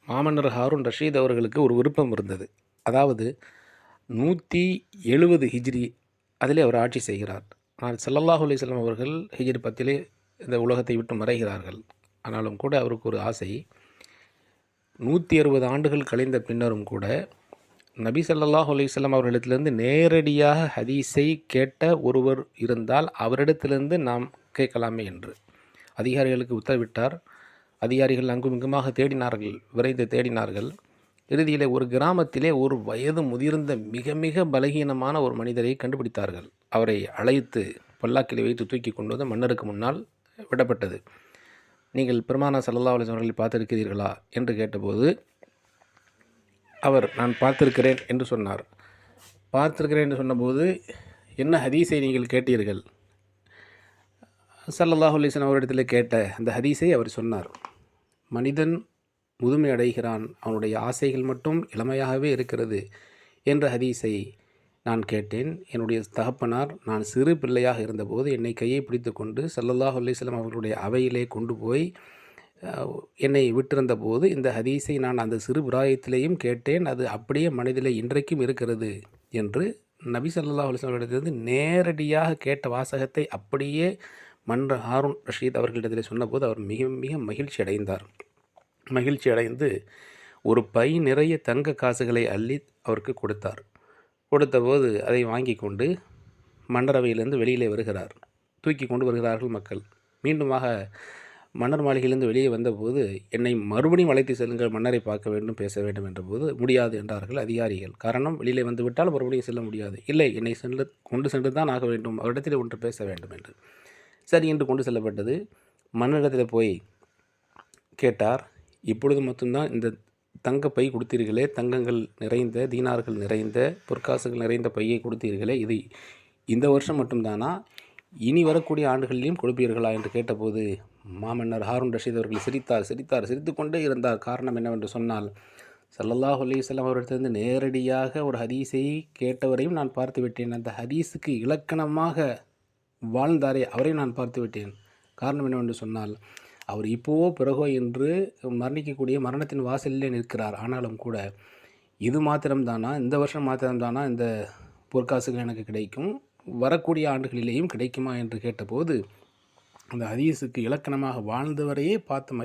மாமன்னர் ஹாரூன் ரஷீத் அவர்களுக்கு ஒரு விருப்பம் இருந்தது. அதாவது 170 ஹிஜ்ரி அதிலே அவர் ஆட்சி செய்கிறார். ஆனால் ஸல்லல்லாஹு அலைஹி வஸல்லம் அவர்கள் ஹிஜ்ரி 10 இந்த உலகத்தை விட்டு மறைகிறார்கள். ஆனாலும் கூட அவருக்கு ஒரு ஆசை, 160 ஆண்டுகள் கழிந்த பின்னரும் கூட நபி ஸல்லல்லாஹு அலைஹி வஸல்லம் அவர்களிடத்திலிருந்து நேரடியாக ஹதீஸை கேட்ட ஒருவர் இருந்தால் அவரிடத்திலிருந்து நாம் கேட்கலாமே என்று அதிகாரிகளுக்கு உத்தரவிட்டார். அதிகாரிகள் அங்கும் இங்குமாக தேடினார்கள், விரைந்து தேடினார்கள். இறுதியிலே ஒரு கிராமத்திலே ஒரு வயது முதிர்ந்த மிக மிக பலகீனமான ஒரு மனிதரை கண்டுபிடித்தார்கள். அவரை அழைத்து பல்லாக்கிலே வைத்து தூக்கி கொண்டு வந்து மன்னருக்கு முன்னால் விடப்பட்டது. நீங்கள் பெருமானார் ஸல்லல்லாஹு அலைஹி வஸல்லம் அவர்களை பார்த்திருக்கிறீர்களா என்று கேட்டபோது அவர் நான் பார்த்திருக்கிறேன் என்று சொன்னார். பார்த்திருக்கிறேன் என்று சொன்னபோது என்ன ஹதீஸை நீங்கள் கேட்டீர்கள்? ஸல்லல்லாஹு அலைஹி வஸல்லம் அவரிடத்தில் கேட்ட அந்த ஹதீஸை அவர் சொன்னார். மனிதன் முதுமை அடைகிறான், அவனுடைய ஆசைகள் மட்டும் இளமையாகவே இருக்கிறது என்ற ஹதீஸை நான் கேட்டேன். என்னுடைய தகப்பனார் நான் சிறு பிள்ளையாக இருந்தபோது என்னை கையை பிடித்து கொண்டு ஸல்லல்லாஹு அலைஹி வஸல்லம் அவர்களுடைய அவையிலே கொண்டு போய் என்னை விட்டிருந்த போது இந்த ஹதீஸை நான் அந்த சிறு பிராயத்திலேயும் கேட்டேன். அது அப்படியே மனதிலே இன்றைக்கும் இருக்கிறது என்று நபி ஸல்லல்லாஹு அலைஹி வஸல்லம் இடத்திலிருந்து நேரடியாக கேட்ட வாசகத்தை அப்படியே மன்னர் ஹாரூன் ரஷீத் அவர்களிடத்தில் சொன்னபோது அவர் மிக மிக மகிழ்ச்சி அடைந்தார். மகிழ்ச்சி அடைந்து ஒரு பை நிறைய தங்க காசுகளை அள்ளி அவருக்கு கொடுத்தார். கொடுத்தபோது அதை வாங்கி கொண்டு மன்னரவையிலிருந்து வெளியிலே வருகிறார். தூக்கி கொண்டு வருகிறார்கள் மக்கள். மீண்டுமாக மன்னர் மாளிகையிலிருந்து வெளியே வந்தபோது என்னை மறுபடியும் அழைத்து செல்லுங்கள், மன்னரை பார்க்க வேண்டும், பேச வேண்டும் என்றபோது முடியாது என்றார்கள் அதிகாரிகள். காரணம், வெளியிலே வந்து விட்டால் மறுபடியும் செல்ல முடியாது. இல்லை, என்னை கொண்டு சென்று தான் ஆக வேண்டும், அவரிடத்தில் ஒன்று பேச வேண்டும் என்று. சரி என்று கொண்டு செல்லப்பட்டது. மன்னரிடத்தில் போய் கேட்டார். இப்பொழுது மட்டும்தான் இந்த தங்க பை கொடுத்தீர்களே, தங்கங்கள் நிறைந்த, தீனார்கள் நிறைந்த, பொற்காசுகள் நிறைந்த பையை கொடுத்தீர்களே, இது இந்த வருஷம் மட்டும்தானா, இனி வரக்கூடிய ஆண்டுகளிலும் கொடுப்பீர்களா என்று கேட்டபோது மாமன்னர் ஹாரூன் ரஷீத் அவர்கள் சிரித்து கொண்டே இருந்தார். காரணம் என்னவென்று சொன்னால், ஸல்லல்லாஹு அலைஹி வஸல்லம் அவரிடத்திலிருந்து நேரடியாக ஒரு ஹதீஸை கேட்டவரையும் நான் பார்த்து விட்டேன். அந்த ஹதீஸுக்கு இலக்கணமாக வாழ்ந்தாரே அவரையும் நான் பார்த்து விட்டேன். காரணம் என்னவென்று சொன்னால், அவர் இப்போவோ பிறகோ என்று மரணிக்கக்கூடிய மரணத்தின் வாசலிலே நிற்கிறார். ஆனாலும் கூட இது மாத்திரம்தானா, இந்த வருஷம் மாத்திரம்தானா இந்த பொற்காசுகள் எனக்கு கிடைக்கும், வரக்கூடிய ஆண்டுகளிலேயும் கிடைக்குமா என்று கேட்டபோது அந்த ஹதீஸுக்கு இலக்கணமாக வாழ்ந்தவரையே பார்த்து